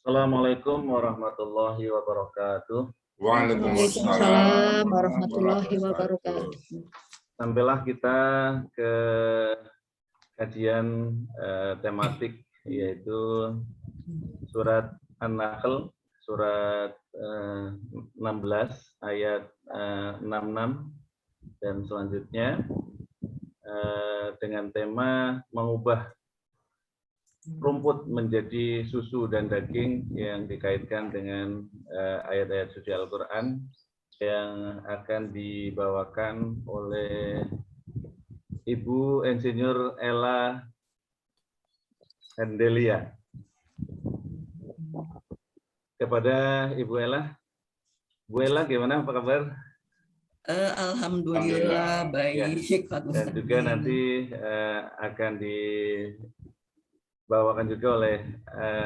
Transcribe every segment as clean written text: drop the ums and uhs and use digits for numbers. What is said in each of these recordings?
Assalamualaikum warahmatullahi wabarakatuh. Waalaikumsalam Waalaikumsalam warahmatullahi wabarakatuh. Sampailah kita ke kajian tematik yaitu surat An-Nahl, surat 16 ayat 66 dan selanjutnya dengan tema mengubah rumput menjadi susu dan daging yang dikaitkan dengan ayat-ayat suci Al-Quran yang akan dibawakan oleh Ibu Insinyur Ella Hendelia. Kepada Ibu Ella. Bu Ella gimana, apa kabar? Alhamdulillah baik. Dan juga nanti akan dibawakan juga oleh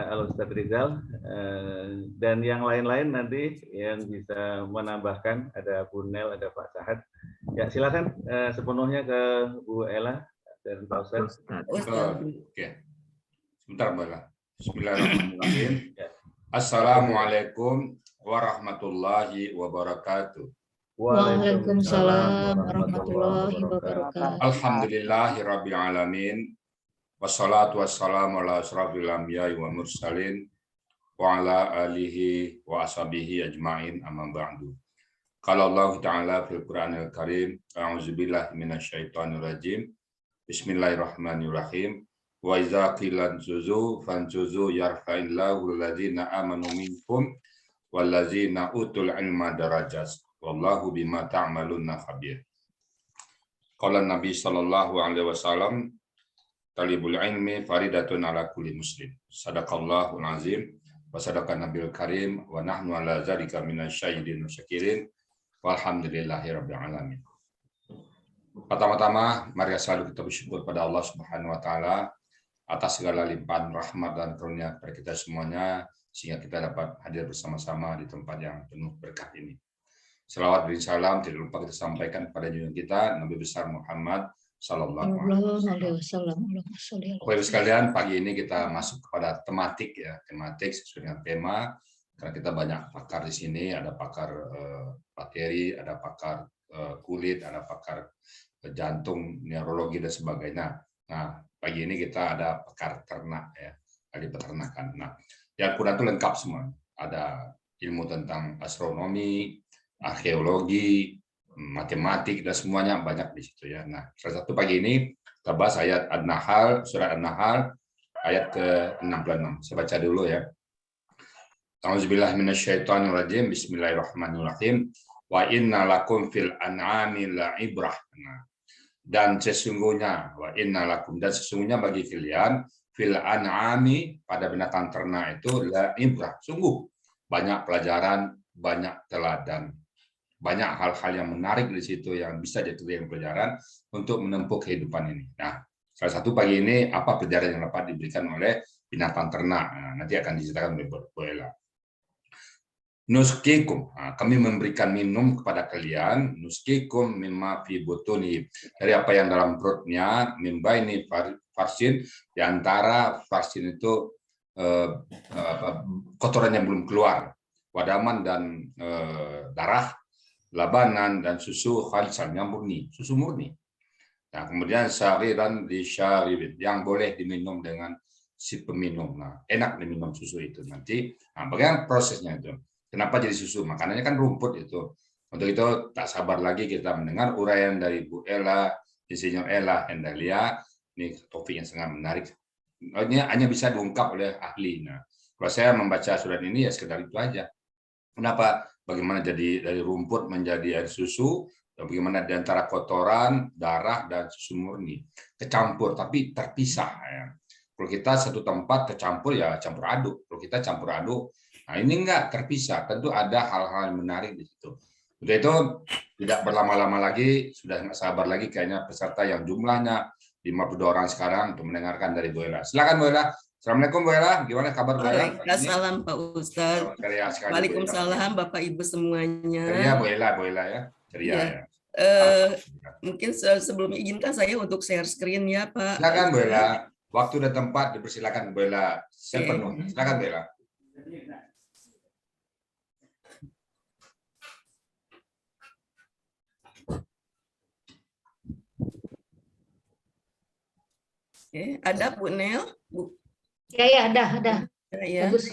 Al-Ustadz Rizal dan yang lain-lain nanti yang bisa menambahkan, ada Bu Nel, ada Pak Sahad. Ya silakan sepenuhnya ke Bu Ella dan Pak Ustadz. Oke. Sebentar Bu Ella. Bismillahirrahmanirrahim. Assalamualaikum warahmatullahi wabarakatuh. Waalaikumsalam warahmatullahi wabarakatuh. Alhamdulillahirabbil alamin. Wassalatu wassalamu ala asrofil anbiya'i wa mursalin wa ala alihi wa ashabihi ajma'in amma ba'du. Qala Allah Ta'ala fil Qur'anil Karim, a'udzubillahi minasyaitonir rajim. Bismillahirrahmanirrahim. Wa idza qila anjuzu fanjuzu yarfa'illahu alladzina amanu minkum walladzina utul ilma darajat. Wallahu bima ta'maluna khabir. Qala Nabi sallallahu alaihi wasallam, talibul ilmi faridatun ala kulli muslim. Sadaqallahul azim wa sadaqan nabiyul karim wa nahnu ala zalika minasyahidin wasyakirin walhamdulillahirabbil alamin. Pertama-tama mari selalu kita bersyukur pada Allah Subhanahu wa taala atas segala limpahan rahmat dan karunia kepada kita semuanya sehingga kita dapat hadir bersama-sama di tempat yang penuh berkah ini. Selawat dan salam tidak lupa kita sampaikan kepada junjungan kita Nabi besar Muhammad sallallahu alaihi wasallam. Bapak Ibu sekalian, pagi ini kita masuk kepada tematik ya, tematik sesuai dengan tema karena kita banyak pakar di sini, ada pakar bakteri, ada pakar kulit, ada pakar jantung, neurologi dan sebagainya. Nah, pagi ini kita ada pakar ternak ya, ahli peternakan. Nah, yang kurang itu lengkap semua. Ada ilmu tentang astronomi, arkeologi, matematik dan semuanya banyak di situ ya. Nah, salah satu pagi ini kita bahas ayat An-Nahl, surat An-Nahl ayat ke-66. Saya baca dulu ya. A'udzubillahi minasyaitonirrajim. Bismillahirrahmanirrahim. Wa inna lakum fil an'ami la'ibrah. Dan sesungguhnya bagi kalian fil an'ami pada binatang ternak itu la'ibrah. Sungguh banyak pelajaran, banyak teladan. Banyak hal-hal yang menarik di situ yang bisa dijadikan pelajaran untuk menempuh kehidupan ini. Nah, salah satu pagi ini apa pelajaran yang dapat diberikan oleh binatang ternak. Nah, nanti akan diceritakan oleh Bu Ella. Nuskikum, kami memberikan minum kepada kalian. Nuskikum mimma fi butuni, dari apa yang dalam perutnya. Mimba ini farsin, di antara farsin itu kotoran yang belum keluar. Wadaman dan darah, labanan dan susu khalisan yang murni, susu murni. Nah, kemudian syariran di syaribin yang boleh diminum dengan si peminum. Nah, enak diminum susu itu nanti. Nah, bagaimana prosesnya itu? Kenapa jadi susu? Makanannya kan rumput itu. Untuk itu tak sabar lagi kita mendengar uraian dari Bu Ella, Insinyur Ella Hendelia. Ini topik yang sangat menarik. Ini hanya bisa diungkap oleh ahli. Nah, kalau saya membaca surat ini ya sekedar itu aja. Kenapa? Bagaimana jadi dari rumput menjadi air susu, dan bagaimana di antara kotoran, darah, dan susu murni. Kecampur, tapi terpisah. Ya. Kalau kita satu tempat kecampur, ya campur aduk. Kalau kita campur aduk, nah ini enggak terpisah. Tentu ada hal-hal yang menarik di situ. Untuk itu, tidak berlama-lama lagi, sudah nggak sabar lagi kayaknya peserta yang jumlahnya 52 orang sekarang untuk mendengarkan dari Bu Ella. Silakan Bu Ella. Assalamualaikum Bu Ella, gimana kabar Bu Ella? Waalaikumsalam Pak Ustadz. Waalaikumsalam Bapak Ibu semuanya. Ceria Bu Ella ya. Ceria ya. Mungkin sebelumnya izinkan saya untuk share screen ya Pak. Silakan Bu Ella. Waktu dan tempat dipersilakan Bu Ella sepenuhnya. Silakan Bu Ella. Oke, ada Bu Nel? Bu. Ya, ada. Ya. Bagus.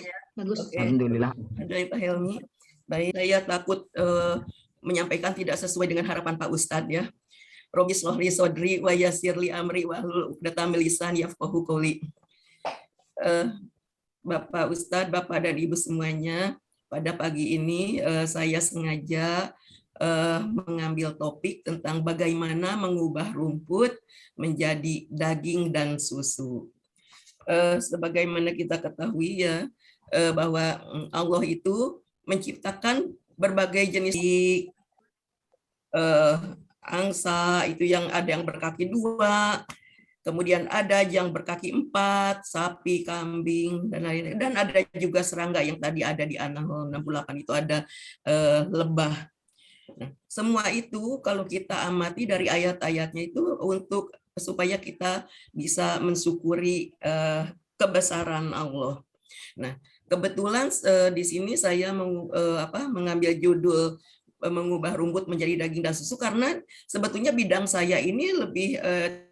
Oke. Alhamdulillah. Ada Pak Helmi. Baik, saya takut menyampaikan tidak sesuai dengan harapan Pak Ustadz ya. Robi Slohli Sodri wa Yasirli Amri wa hlul uqdatam min lisani yafqahu qouli. Bapak Ustadz, Bapak dan Ibu semuanya, pada pagi ini saya sengaja mengambil topik tentang bagaimana mengubah rumput menjadi daging dan susu. Sebagaimana kita ketahui ya, bahwa Allah itu menciptakan berbagai jenis angsa, itu yang ada yang berkaki 2, kemudian ada yang berkaki 4, sapi, kambing, dan lain-lain. Dan ada juga serangga yang tadi ada di An-Nahl 68 itu ada lebah. Nah, semua itu kalau kita amati dari ayat-ayatnya itu untuk supaya kita bisa mensyukuri kebesaran Allah. Nah, kebetulan di sini saya mengambil judul mengubah rumput menjadi daging dan susu karena sebetulnya bidang saya ini lebih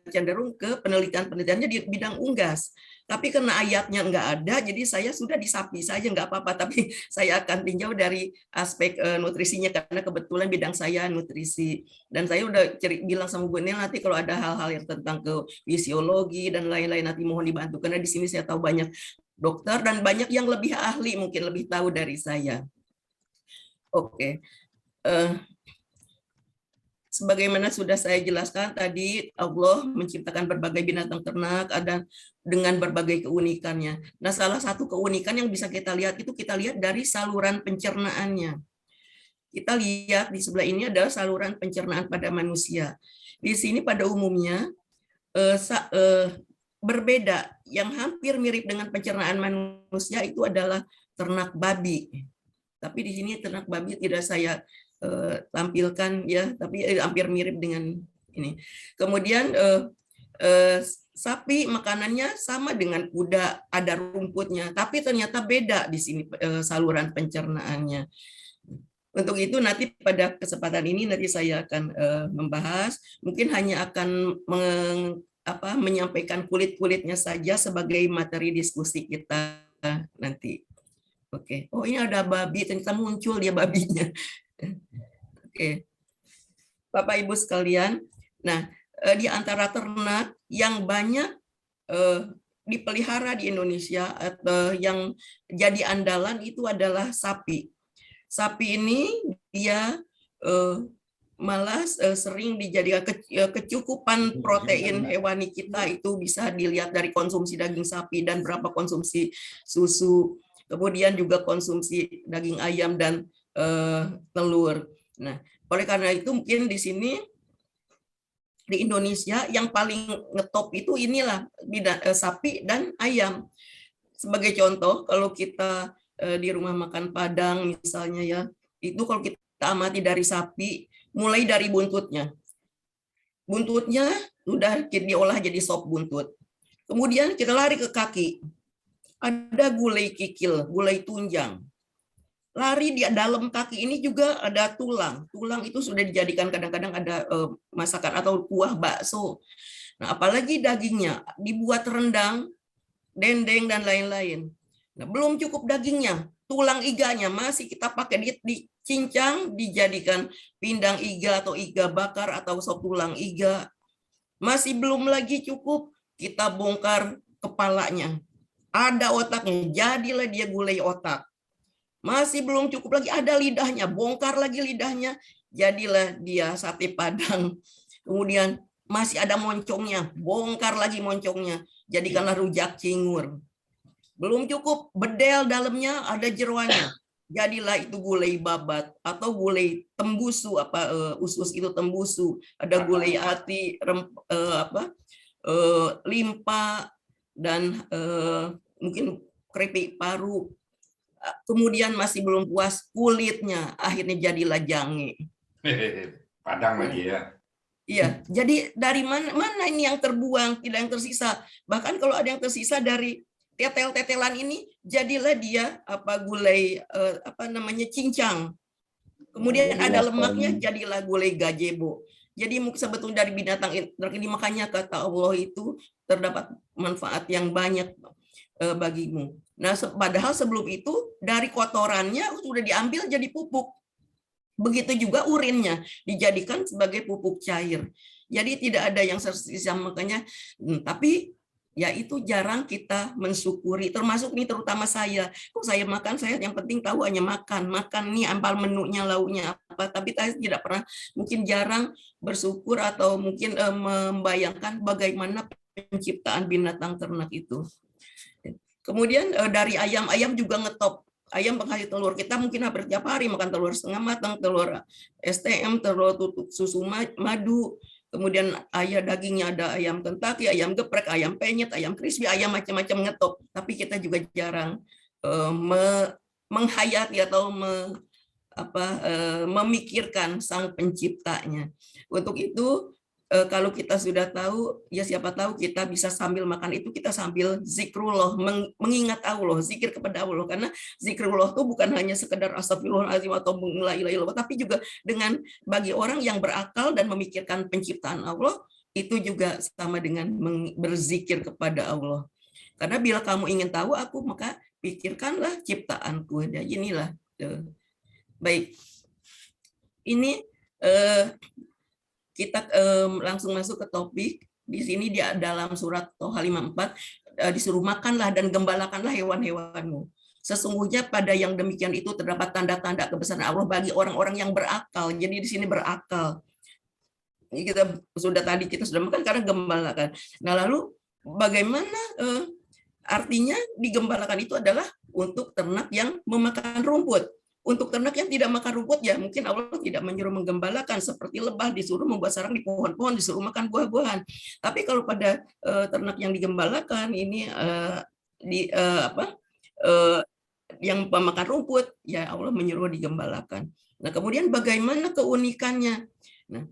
cenderung ke penelitiannya di bidang unggas. Tapi karena ayatnya nggak ada, jadi saya sudah di sapi saja nggak apa-apa. Tapi saya akan tinjau dari aspek nutrisinya karena kebetulan bidang saya nutrisi. Dan saya udah bilang sama Bu Nel nanti kalau ada hal-hal yang tentang ke fisiologi dan lain-lain nanti mohon dibantu karena di sini saya tahu banyak dokter dan banyak yang lebih ahli mungkin lebih tahu dari saya. Oke. Sebagaimana sudah saya jelaskan tadi, Allah menciptakan berbagai binatang ternak ada dengan berbagai keunikannya. Nah, salah satu keunikan yang bisa kita lihat itu kita lihat dari saluran pencernaannya. Kita lihat di sebelah ini adalah saluran pencernaan pada manusia. Di sini pada umumnya berbeda. Yang hampir mirip dengan pencernaan manusia itu adalah ternak babi. Tapi di sini ternak babi tidak saya tampilkan ya, tapi hampir mirip dengan ini. Kemudian sapi makanannya sama dengan kuda, ada rumputnya, tapi ternyata beda di sini saluran pencernaannya. Untuk itu nanti pada kesempatan ini nanti saya akan membahas, mungkin hanya akan menyampaikan kulit-kulitnya saja sebagai materi diskusi kita nanti. Oke. Oh, ini ada babi, ternyata muncul dia babinya. Oke. Bapak Ibu sekalian, nah di antara ternak yang banyak dipelihara di Indonesia atau yang jadi andalan itu adalah sapi. Sapi ini dia malah sering dijadikan kecukupan protein hewani kita itu bisa dilihat dari konsumsi daging sapi dan berapa konsumsi susu. Kemudian juga konsumsi daging ayam dan telur. Nah, oleh karena itu mungkin di sini di Indonesia yang paling ngetop itu inilah sapi dan ayam. Sebagai contoh, kalau kita di rumah makan Padang misalnya ya, itu kalau kita amati dari sapi, mulai dari buntutnya. Buntutnya udah diolah jadi sop buntut. Kemudian kita lari ke kaki. Ada gulai kikil, gulai tunjang. Lari di dalam kaki ini juga ada tulang. Tulang itu sudah dijadikan kadang-kadang ada masakan atau kuah bakso. Nah, apalagi dagingnya dibuat rendang, dendeng dan lain-lain. Nah, belum cukup dagingnya, tulang iganya masih kita pakai dicincang, dijadikan pindang iga atau iga bakar atau sop tulang iga. Masih belum lagi cukup, kita bongkar kepalanya. Ada otaknya, jadilah dia gulai otak. Masih belum cukup lagi, ada lidahnya, bongkar lagi lidahnya, jadilah dia sate Padang. Kemudian masih ada moncongnya, bongkar lagi moncongnya, jadikanlah rujak cingur. Belum cukup, bedel dalamnya ada jeroannya, jadilah itu gulai babat atau gulai tembusu, usus itu tembusu, ada gulai ati, limpa dan mungkin keripik paru. Kemudian masih belum puas, kulitnya akhirnya jadilah jange. Padang lagi ya. Iya, jadi dari mana ini yang terbuang, tidak yang tersisa. Bahkan kalau ada yang tersisa dari tetel-tetelan ini jadilah dia gulai cincang. Kemudian ada lemaknya, jadilah gulai gazebo. Jadi sebetulnya dari binatang ini, makanya kata Allah itu terdapat manfaat yang banyak bagimu. Nah, padahal sebelum itu dari kotorannya sudah diambil jadi pupuk. Begitu juga urinnya dijadikan sebagai pupuk cair. Jadi tidak ada yang tersisa, makanya tapi ya itu jarang kita mensyukuri, termasuk nih terutama saya. Kok saya makan, saya yang penting tahu hanya makan nih ampal menunya, lauknya apa, tapi saya tidak pernah, mungkin jarang bersyukur atau mungkin membayangkan bagaimana penciptaan binatang ternak itu. Kemudian dari ayam juga ngetop. Ayam penghasil telur, kita mungkin hampir tiap hari makan telur setengah matang, telur STM, telur tutuk susu madu. Kemudian dagingnya ada ayam Kentucky, ayam geprek, ayam penyet, ayam crispy, ayam macam-macam ngetop. Tapi kita juga jarang menghayati atau memikirkan sang penciptanya. Untuk itu, kalau kita sudah tahu, ya siapa tahu kita bisa sambil makan itu, kita sambil zikrullah, mengingat Allah, zikir kepada Allah. Karena zikrullah itu bukan hanya sekedar astagfirullahaladzim atau la ilaha illallah, tapi juga dengan bagi orang yang berakal dan memikirkan penciptaan Allah, itu juga sama dengan berzikir kepada Allah. Karena bila kamu ingin tahu aku, maka pikirkanlah ciptaanku. Ya, inilah. Baik. Ini kita langsung masuk ke topik. Di sini dalam surat Toha 54 disuruh makanlah dan gembalakanlah hewan-hewanmu. Sesungguhnya pada yang demikian itu terdapat tanda-tanda kebesaran Allah bagi orang-orang yang berakal. Jadi di sini berakal. Ini kita sudah makan karena gembalakan. Nah, lalu bagaimana artinya digembalakan itu adalah untuk ternak yang memakan rumput. Untuk ternak yang tidak makan rumput, ya mungkin Allah tidak menyuruh menggembalakan, seperti lebah disuruh membuat sarang di pohon-pohon, disuruh makan buah-buahan. Tapi kalau pada ternak yang digembalakan ini yang memakan rumput, ya Allah menyuruh digembalakan. Nah, kemudian bagaimana keunikannya? Nah,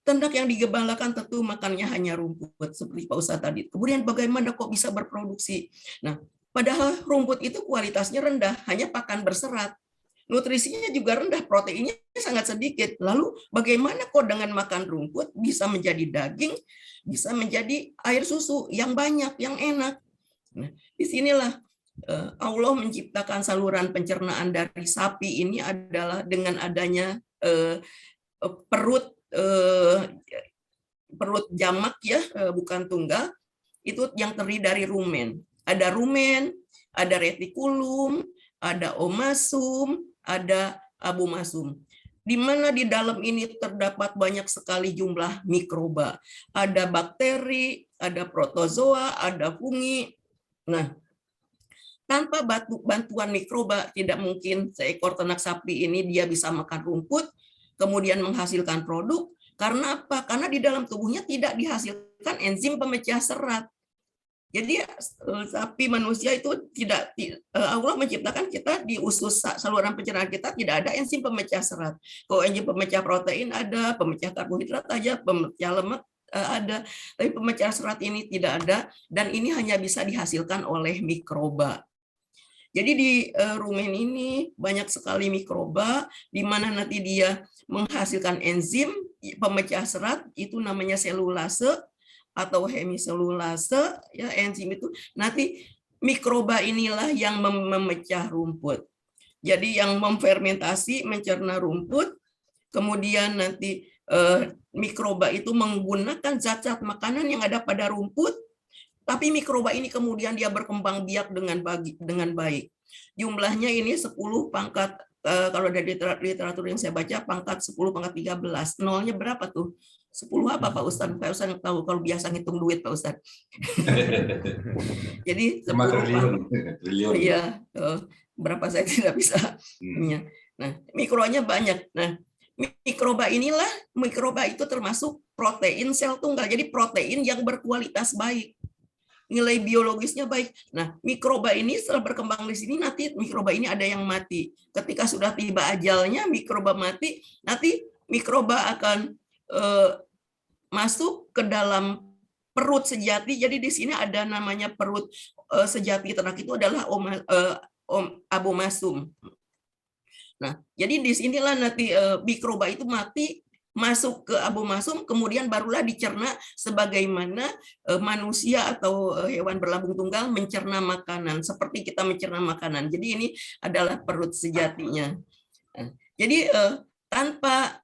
ternak yang digembalakan tentu makannya hanya rumput, seperti Pak Ustadz tadi. Kemudian bagaimana kok bisa berproduksi? Nah, padahal rumput itu kualitasnya rendah, hanya pakan berserat. Nutrisinya juga rendah, proteinnya sangat sedikit. Lalu bagaimana kok dengan makan rumput bisa menjadi daging, bisa menjadi air susu yang banyak, yang enak. Nah, disinilah Allah menciptakan saluran pencernaan dari sapi ini adalah dengan adanya perut jamak, ya, bukan tunggal, itu yang terdiri dari rumen. Ada rumen, ada retikulum, ada omasum, ada abomasum. Di mana di dalam ini terdapat banyak sekali jumlah mikroba. Ada bakteri, ada protozoa, ada fungi. Nah, tanpa bantuan mikroba, tidak mungkin seekor ternak sapi ini dia bisa makan rumput, kemudian menghasilkan produk. Karena apa? Karena di dalam tubuhnya tidak dihasilkan enzim pemecah serat. Jadi sapi manusia itu tidak, Allah menciptakan kita di usus saluran pencernaan kita tidak ada enzim pemecah serat. Kalau enzim pemecah protein ada, pemecah karbohidrat aja, pemecah lemak ada, tapi pemecah serat ini tidak ada, dan ini hanya bisa dihasilkan oleh mikroba. Jadi di rumen ini banyak sekali mikroba, di mana nanti dia menghasilkan enzim pemecah serat, itu namanya selulase atau hemiselulase, ya, enzim itu nanti mikroba inilah yang memecah rumput. Jadi yang memfermentasi, mencerna rumput, kemudian nanti mikroba itu menggunakan zat-zat makanan yang ada pada rumput, tapi mikroba ini kemudian dia berkembang biak dengan baik. Jumlahnya ini 10 pangkat, kalau dari literatur yang saya baca, pangkat 10 pangkat 13. Nolnya berapa tuh? 10 apa Pak Ustadz? Pak Ustadz tahu kalau biasa ngitung duit Pak Ustadz. Jadi 10 triliun. Iya, berapa saya tidak bisa. Nah, mikronya banyak. Nah, mikroba itu termasuk protein sel tunggal. Jadi protein yang berkualitas baik. Nilai biologisnya baik. Nah, mikroba ini setelah berkembang di sini, nanti mikroba ini ada yang mati. Ketika sudah tiba ajalnya, mikroba mati, nanti mikroba akan masuk ke dalam perut sejati. Jadi di sini ada namanya perut sejati ternak itu adalah abomasum. Nah, jadi di sinilah nanti mikroba itu mati, masuk ke abomasum, kemudian barulah dicerna sebagaimana manusia atau hewan berlambung tunggal mencerna makanan, seperti kita mencerna makanan. Jadi ini adalah perut sejatinya. Nah, jadi tanpa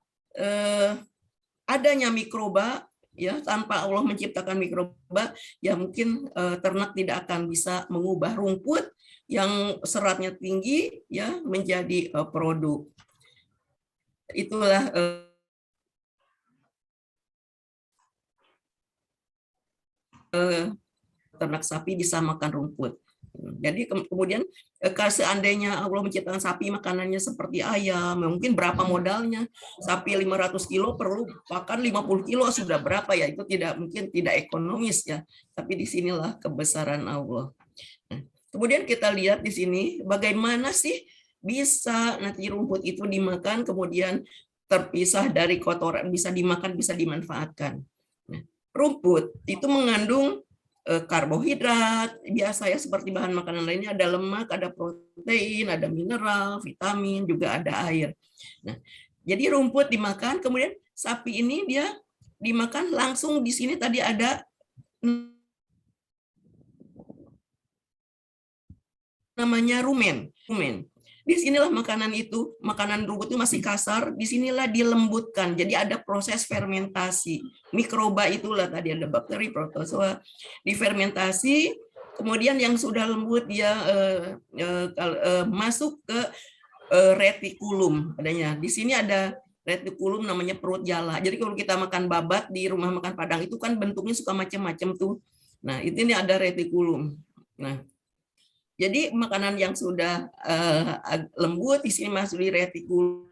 adanya mikroba, ya, tanpa Allah menciptakan mikroba, ya mungkin ternak tidak akan bisa mengubah rumput yang seratnya tinggi, ya, menjadi produk. Itulah ternak sapi bisa makan rumput. Jadi kemudian seandainya Allah menciptakan sapi makanannya seperti ayam, mungkin berapa modalnya? Sapi 500 kilo perlu makan 50 kilo, sudah berapa ya? Itu mungkin tidak ekonomis ya. Tapi disinilah kebesaran Allah. Nah, kemudian kita lihat di sini bagaimana sih bisa nanti rumput itu dimakan kemudian terpisah dari kotoran, bisa dimakan, bisa dimanfaatkan. Nah, rumput itu mengandung karbohidrat, biasa ya, seperti bahan makanan lainnya, ada lemak, ada protein, ada mineral, vitamin, juga ada air. Nah, jadi rumput dimakan, kemudian sapi ini dia dimakan langsung. Di sini tadi ada namanya rumen. Di sinilah makanan itu, makanan rumput itu masih kasar, di sinilah dilembutkan. Jadi ada proses fermentasi. Mikroba itulah tadi ada bakteri, protozoa, difermentasi, kemudian yang sudah lembut dia masuk ke retikulum adanya. Di sini ada retikulum namanya perut jala. Jadi kalau kita makan babat di rumah makan Padang itu kan bentuknya suka macam-macam tuh. Nah, ini ada retikulum. Nah, jadi makanan yang sudah lembut di sini masuk di retikulum,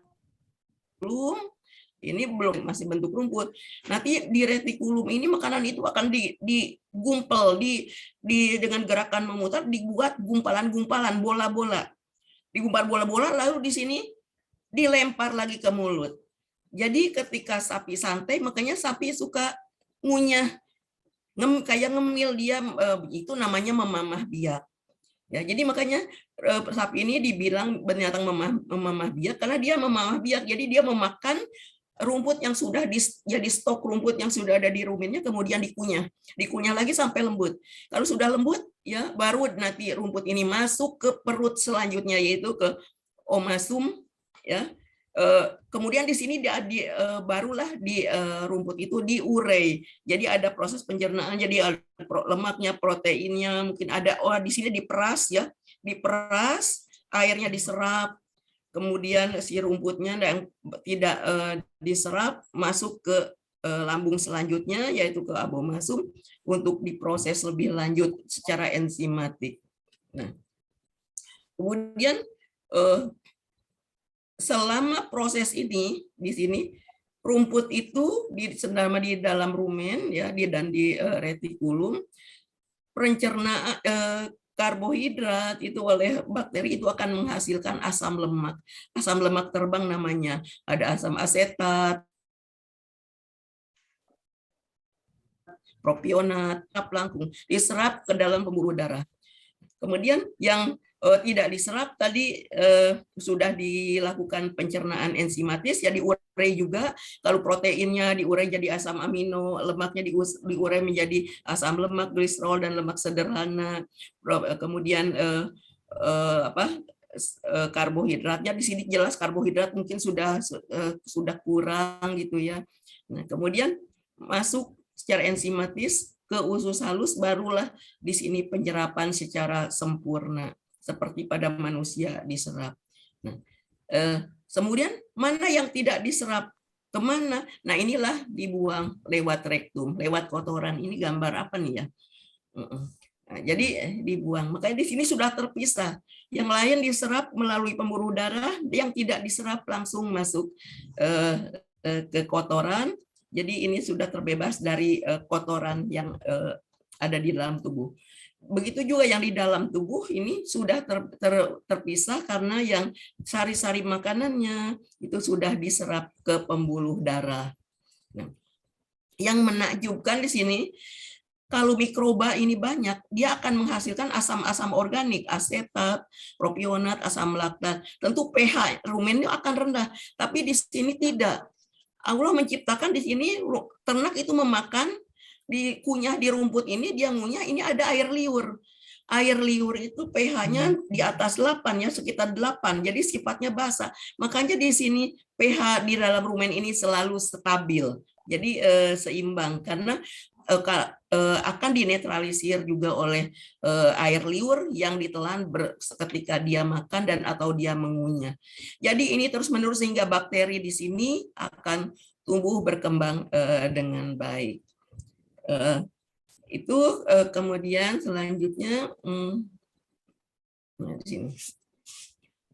ini belum, masih bentuk rumput. Nanti di retikulum ini makanan itu akan digumpal, dengan gerakan memutar dibuat gumpalan-gumpalan, bola-bola. Digumpal bola-bola lalu di sini dilempar lagi ke mulut. Jadi ketika sapi santai, makanya sapi suka ngunyah, kayak ngemil dia, itu namanya memamah biak. Ya, jadi makanya sapi ini dibilang binatang memamah biak karena dia memamah biak. Jadi dia memakan rumput yang sudah jadi stok rumput yang sudah ada di rumennya, kemudian dikunyah lagi sampai lembut. Kalau sudah lembut, ya baru nanti rumput ini masuk ke perut selanjutnya, yaitu ke omasum, ya. Kemudian di sini barulah di rumput itu diurei. Jadi ada proses pencernaan, jadi lemaknya, proteinnya, mungkin ada di sini diperas, ya, diperas, airnya diserap, kemudian si rumputnya yang tidak diserap masuk ke lambung selanjutnya, yaitu ke abomasum, untuk diproses lebih lanjut secara enzimatik. Nah, kemudian selama proses ini di sini rumput itu selama di dalam rumen, ya, dan di retikulum, pencernaan karbohidrat itu oleh bakteri itu akan menghasilkan asam lemak. Asam lemak terbang namanya. Ada asam asetat, propionat, langkung, diserap ke dalam pembuluh darah. Kemudian yang tidak diserap tadi sudah dilakukan pencernaan enzimatis, ya diurei juga. Kalau proteinnya diurei jadi asam amino, lemaknya diurei menjadi asam lemak, gliserol, dan lemak sederhana. Kemudian karbohidratnya di sini jelas karbohidrat mungkin sudah kurang gitu ya. Nah, kemudian masuk secara enzimatis ke usus halus, barulah di sini penyerapan secara sempurna seperti pada manusia diserap. Nah, kemudian mana yang tidak diserap kemana? Nah, inilah dibuang lewat rektum, lewat kotoran. Ini gambar apa nih ya? Nah, jadi dibuang. Makanya di sini sudah terpisah. Yang lain diserap melalui pembuluh darah, yang tidak diserap langsung masuk ke kotoran. Jadi ini sudah terbebas dari kotoran yang ada di dalam tubuh. Begitu juga yang di dalam tubuh ini sudah terpisah karena yang sari-sari makanannya itu sudah diserap ke pembuluh darah. Nah, yang menakjubkan di sini kalau mikroba ini banyak, dia akan menghasilkan asam-asam organik, asetat, propionat, asam laktat. Tentu pH rumennya akan rendah, tapi di sini tidak. Allah menciptakan di sini ternak itu memakan, dikunyah di rumput ini, dia ngunyah, ini ada air liur. Air liur itu pH-nya di atas 8 ya, sekitar 8. Jadi sifatnya basah. Makanya di sini pH di dalam rumen ini selalu stabil. Jadi seimbang karena akan dinetralisir juga oleh air liur yang ditelan ketika dia makan dan atau dia mengunyah. Jadi ini terus-menerus sehingga bakteri di sini akan tumbuh berkembang dengan baik. Itu kemudian selanjutnya di sini.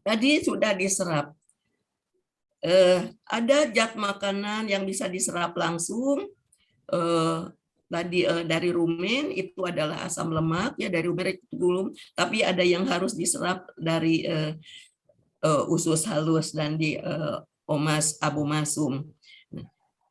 Tadi sudah diserap. Ada zat makanan yang bisa diserap langsung. Tadi dari rumen itu adalah asam lemak ya, dari retikulum, tapi ada yang harus diserap dari usus halus dan di omas abomasum.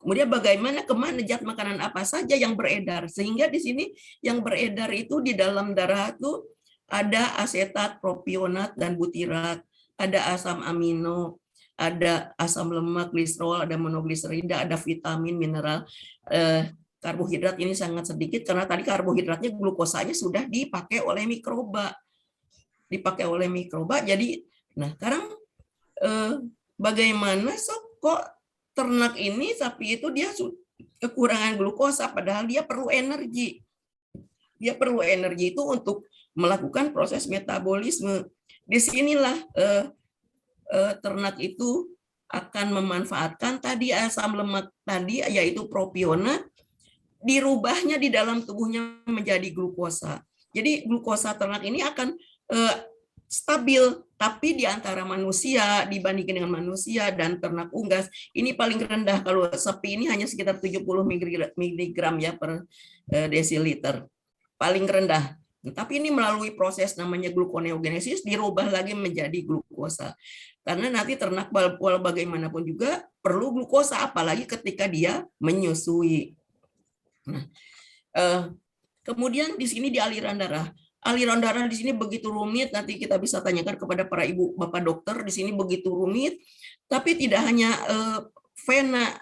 Kemudian bagaimana kemana zat makanan apa saja yang beredar, sehingga di sini yang beredar itu di dalam darah itu ada asetat, propionat dan butirat, ada asam amino, ada asam lemak, gliserol, ada monogliserida, ada vitamin, mineral. Karbohidrat ini sangat sedikit karena tadi karbohidratnya glukosanya sudah dipakai oleh mikroba. Jadi nah sekarang bagaimana kok ternak ini sapi itu dia kekurangan glukosa padahal dia perlu energi. Dia perlu energi itu untuk melakukan proses metabolisme. Disinilah ternak itu akan memanfaatkan tadi asam lemak tadi yaitu propionat, dirubahnya di dalam tubuhnya menjadi glukosa. Jadi glukosa ternak ini akan stabil, tapi di antara manusia dibandingkan dengan manusia dan ternak unggas ini paling rendah. Kalau sapi ini hanya sekitar 70 mg ya per desiliter, paling rendah. Tapi ini melalui proses namanya gluconeogenesis dirubah lagi menjadi glukosa. Karena nanti ternak bagaimanapun juga perlu glukosa, apalagi ketika dia menyusui. Nah, kemudian di sini di aliran darah. Aliran darah di sini begitu rumit, nanti kita bisa tanyakan kepada para ibu bapak dokter, di sini begitu rumit, tapi tidak hanya vena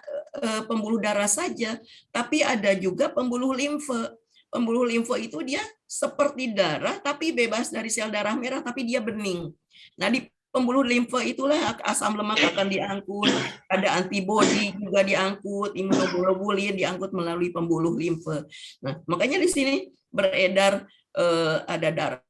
pembuluh darah saja, tapi ada juga pembuluh limfe. Pembuluh limfe itu dia seperti darah, tapi bebas dari sel darah merah, tapi dia bening. Nah, di pembuluh limfe itulah asam lemak akan diangkut, ada antibodi juga diangkut, imunoglobulin diangkut melalui pembuluh limfe. Nah, makanya di sini beredar ada darah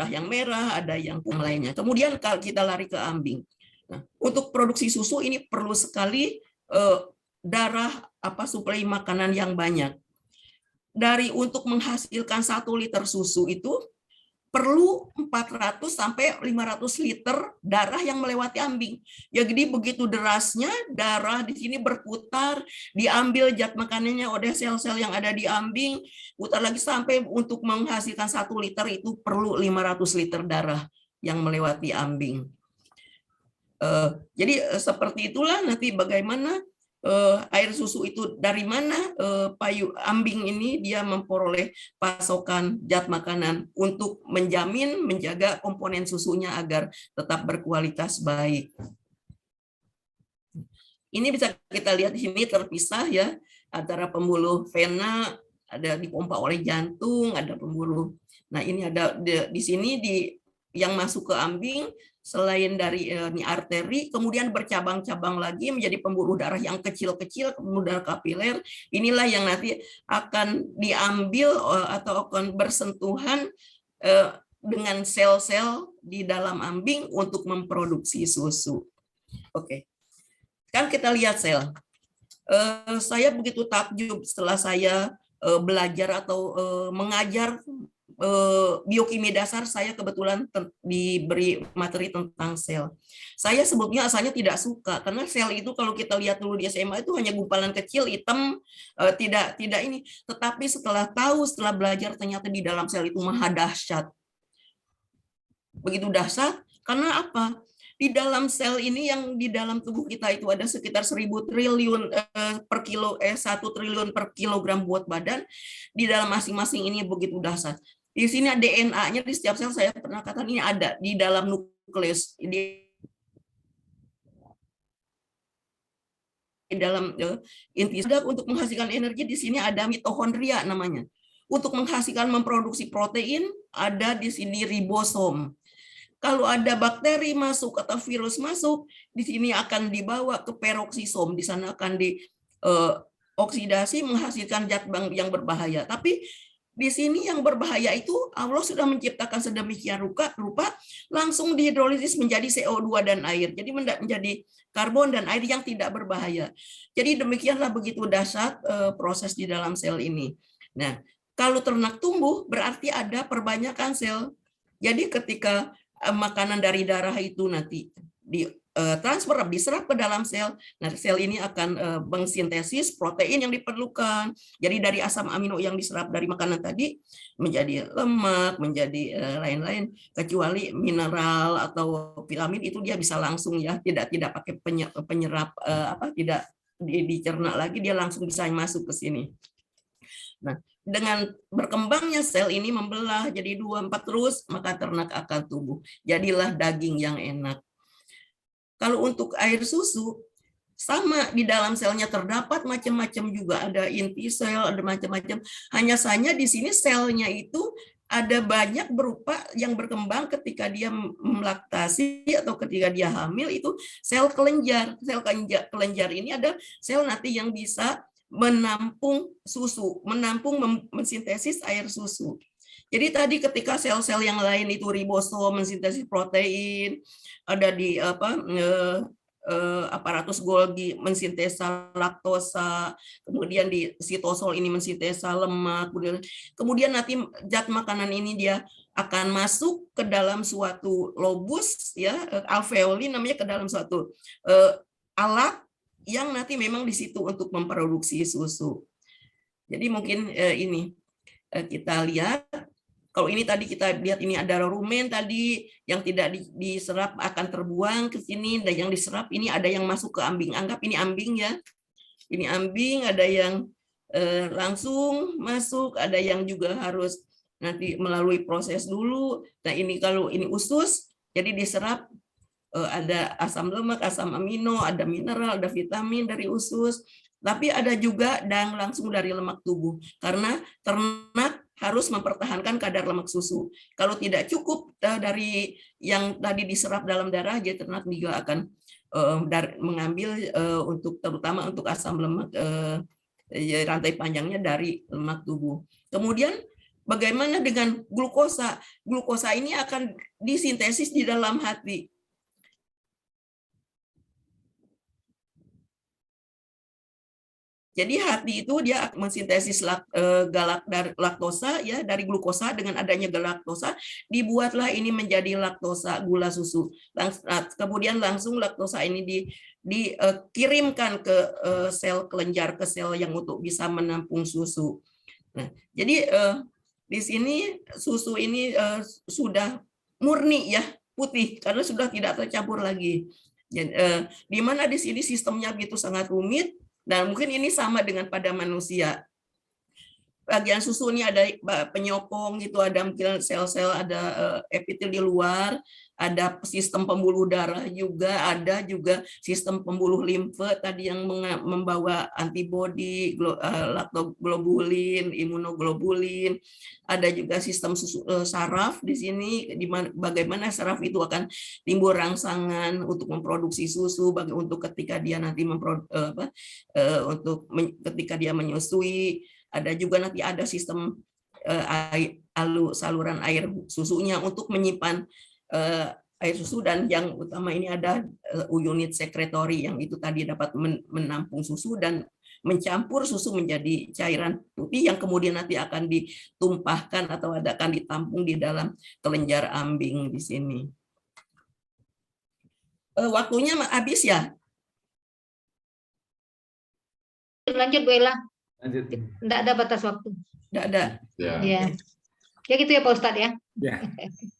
yang merah, ada yang lainnya. Kemudian kalau kita lari ke ambing. Nah, untuk produksi susu ini perlu sekali darah suplai makanan yang banyak. Untuk menghasilkan 1 liter susu itu perlu 400 sampai 500 liter darah yang melewati ambing. Ya, jadi begitu derasnya darah di sini berputar, diambil zat makanannya oleh sel-sel yang ada di ambing, putar lagi sampai untuk menghasilkan 1 liter itu perlu 500 liter darah yang melewati ambing. Jadi seperti itulah nanti bagaimana air susu itu dari mana ambing ini dia memperoleh pasokan zat makanan untuk menjaga komponen susunya agar tetap berkualitas baik. Ini bisa kita lihat di sini terpisah ya antara pembuluh vena, ada dipompa oleh jantung, ada pembuluh. Nah, ini ada di sini yang masuk ke ambing. Selain dari arteri, kemudian bercabang-cabang lagi menjadi pembuluh darah yang kecil-kecil, pembuluh darah kapiler. Inilah yang nanti akan diambil atau akan bersentuhan dengan sel-sel di dalam ambing untuk memproduksi susu. Oke, kan kita lihat sel. Saya begitu takjub setelah saya belajar atau mengajar biokimia dasar. Saya kebetulan diberi materi tentang sel. Saya sebelumnya asalnya tidak suka karena sel itu kalau kita lihat dulu di SMA itu hanya gumpalan kecil hitam, tidak ini. Tetapi setelah belajar ternyata di dalam sel itu maha dahsyat. Begitu dahsyat karena apa? Di dalam sel ini yang di dalam tubuh kita itu ada sekitar 1.000 triliun per kilo 1 triliun per kilogram berat badan. Di dalam masing-masing ini begitu dahsyat. Di sini DNA-nya di setiap sel, saya pernah katakan ini ada di dalam nukleus di dalam inti. Untuk menghasilkan energi di sini ada mitochondria namanya. Untuk menghasilkan memproduksi protein ada di sini ribosom. Kalau ada bakteri masuk atau virus masuk, di sini akan dibawa ke peroksisom. Di sana akan dioksidasi menghasilkan zat yang berbahaya. Tapi di sini yang berbahaya itu Allah sudah menciptakan sedemikian rupa langsung dihidrolisis menjadi CO2 dan air. Jadi menjadi karbon dan air yang tidak berbahaya. Jadi demikianlah begitu dahsyat proses di dalam sel ini. Nah, kalau ternak tumbuh berarti ada perbanyakan sel. Jadi ketika makanan dari darah itu nanti diserap ke dalam sel. Nah, sel ini akan mengsintesis protein yang diperlukan. Jadi dari asam amino yang diserap dari makanan tadi menjadi lemak, menjadi lain-lain. Kecuali mineral atau vitamin itu dia bisa langsung ya, tidak pakai penyerap tidak dicerna lagi, dia langsung bisa masuk ke sini. Nah, dengan berkembangnya sel ini membelah jadi 2, 4 terus, maka ternak akan tumbuh. Jadilah daging yang enak. Kalau untuk air susu, sama di dalam selnya terdapat macam-macam juga. Ada inti sel, ada macam-macam. Hanya saja di sini selnya itu ada banyak berupa yang berkembang ketika dia melaktasi atau ketika dia hamil, itu sel kelenjar. Sel kelenjar ini ada sel nanti yang bisa menampung susu, mensintesis air susu. Jadi tadi ketika sel-sel yang lain itu ribosom mensintesis protein, ada di aparatus Golgi mensintesa laktosa, kemudian di sitosol ini mensintesa lemak, kemudian nanti zat makanan ini dia akan masuk ke dalam suatu lobus ya, alveoli namanya, ke dalam suatu alat yang nanti memang di situ untuk memproduksi susu. Jadi mungkin ini kita lihat, kalau ini tadi kita lihat ini ada rumen tadi yang tidak diserap akan terbuang ke sini, dan yang diserap ini ada yang masuk ke ambing. Anggap ini ambing ya. Ini ambing, ada yang langsung masuk, ada yang juga harus nanti melalui proses dulu. Nah, ini kalau ini usus, jadi diserap ada asam lemak, asam amino, ada mineral, ada vitamin dari usus, tapi ada juga dan langsung dari lemak tubuh, karena ternak harus mempertahankan kadar lemak susu. Kalau tidak cukup dari yang tadi diserap dalam darah, jadi ternak juga akan mengambil untuk terutama untuk asam lemak rantai panjangnya dari lemak tubuh. Kemudian bagaimana dengan glukosa? Glukosa ini akan disintesis di dalam hati. Jadi hati itu dia mensintesis laktosa ya, dari glukosa. Dengan adanya galaktosa dibuatlah ini menjadi laktosa, gula susu. Kemudian langsung laktosa ini dikirimkan ke sel kelenjar, ke sel yang untuk bisa menampung susu. Nah, jadi di sini susu ini sudah murni ya, putih, karena sudah tidak tercampur lagi. Di mana di sini sistemnya begitu sangat rumit. Dan mungkin ini sama dengan pada manusia. Bagian susu ini ada penyokong, itu ada mungkin sel-sel, ada epitel di luar, ada sistem pembuluh darah juga, ada juga sistem pembuluh limfe tadi yang membawa antibodi, laktoglobulin, imunoglobulin, ada juga sistem saraf di sini, bagaimana saraf itu akan timbul rangsangan untuk memproduksi susu, untuk ketika dia nanti ketika dia menyusui. Ada juga nanti ada sistem saluran air susunya untuk menyimpan air susu, dan yang utama ini ada unit sekretori yang itu tadi dapat menampung susu dan mencampur susu menjadi cairan putih yang kemudian nanti akan ditumpahkan atau akan ditampung di dalam kelenjar ambing di sini. Waktunya habis ya? Lanjut Bu Ella. Lanjut. Tidak ada batas waktu. Tidak ada. Ya. Ya gitu ya Pak Ustadz ya. Ya.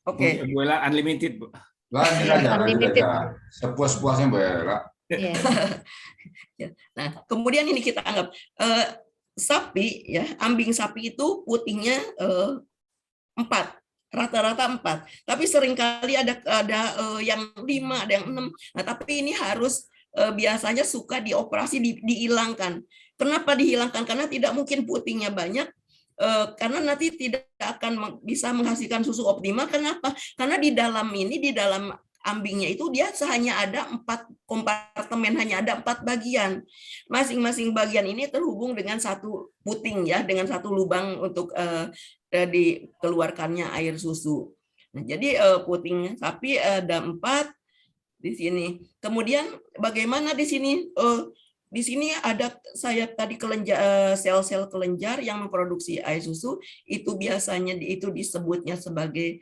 Oke. Bu Ella unlimited, Bu. Lanjut aja, lanjut Unlimited. aja. Sepuas-puasnya Mbak Ella. Iya. Nah, kemudian ini kita anggap sapi ya, ambing sapi itu putihnya 4, rata-rata 4. Tapi seringkali ada yang 5, ada yang 6. Nah, tapi ini harus biasanya suka dioperasi dihilangkan. Kenapa dihilangkan? Karena tidak mungkin putingnya banyak. Karena nanti tidak akan bisa menghasilkan susu optimal. Kenapa? Karena di dalam ambingnya itu dia hanya ada 4 kompartemen, hanya ada 4 bagian. Masing-masing bagian ini terhubung dengan satu puting ya, dengan satu lubang untuk dikeluarkannya air susu. Nah, jadi puting sapi ada 4 di sini. Kemudian bagaimana di sini? Di sini ada saya tadi sel-sel kelenjar yang memproduksi air susu, itu biasanya itu disebutnya sebagai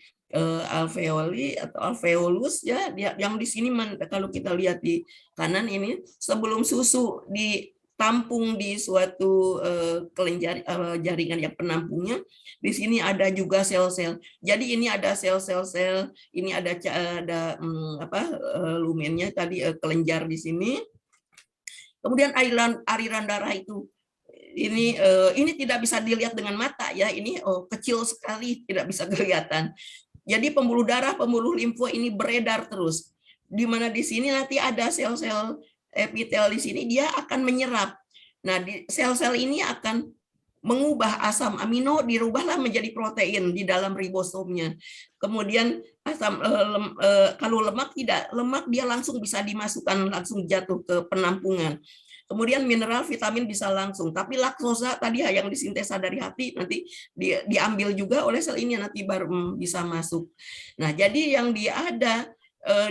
alveoli atau alveolus ya, yang di sini kalau kita lihat di kanan ini, sebelum susu ditampung di suatu kelenjar jaringan yang penampungnya, di sini ada juga sel-sel. Jadi ini ada sel-sel, ini ada lumennya tadi, kelenjar di sini. Kemudian aliran darah itu ini tidak bisa dilihat dengan mata ya, ini kecil sekali, tidak bisa kelihatan. Jadi pembuluh darah, pembuluh limfo ini beredar terus. Di mana di sini nanti ada sel-sel epitel di sini, dia akan menyerap. Nah, sel-sel ini akan mengubah asam amino, dirubahlah menjadi protein di dalam ribosomnya. Kemudian kalau lemak dia langsung bisa dimasukkan, langsung jatuh ke penampungan. Kemudian mineral, vitamin bisa langsung, tapi laktosa tadi yang disintesa dari hati nanti diambil juga oleh sel ini, nanti baru bisa masuk. Nah, jadi yang dia ada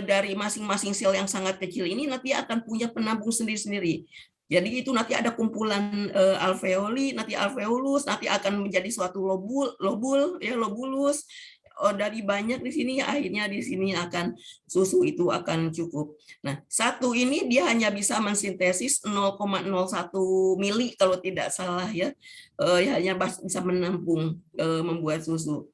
dari masing-masing sel yang sangat kecil ini nanti akan punya penampung sendiri-sendiri. Jadi itu nanti ada kumpulan alveoli, nanti alveolus, nanti akan menjadi suatu lobulus. Dari banyak di sini, akhirnya di sini akan susu itu akan cukup. Nah, satu ini dia hanya bisa mensintesis 0,01 mili kalau tidak salah ya, hanya bisa menampung membuat susu.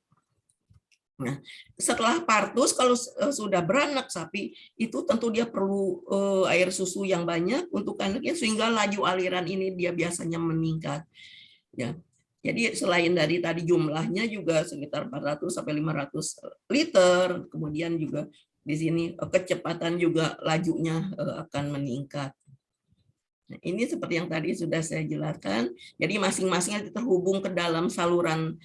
Nah, setelah partus, kalau sudah beranak sapi, itu tentu dia perlu air susu yang banyak untuk anaknya, sehingga laju aliran ini dia biasanya meningkat. Ya. Jadi selain dari tadi jumlahnya juga sekitar 400 sampai 500 liter, kemudian juga di sini kecepatan juga lajunya akan meningkat. Nah, ini seperti yang tadi sudah saya jelaskan. Jadi masing-masingnya terhubung ke dalam saluran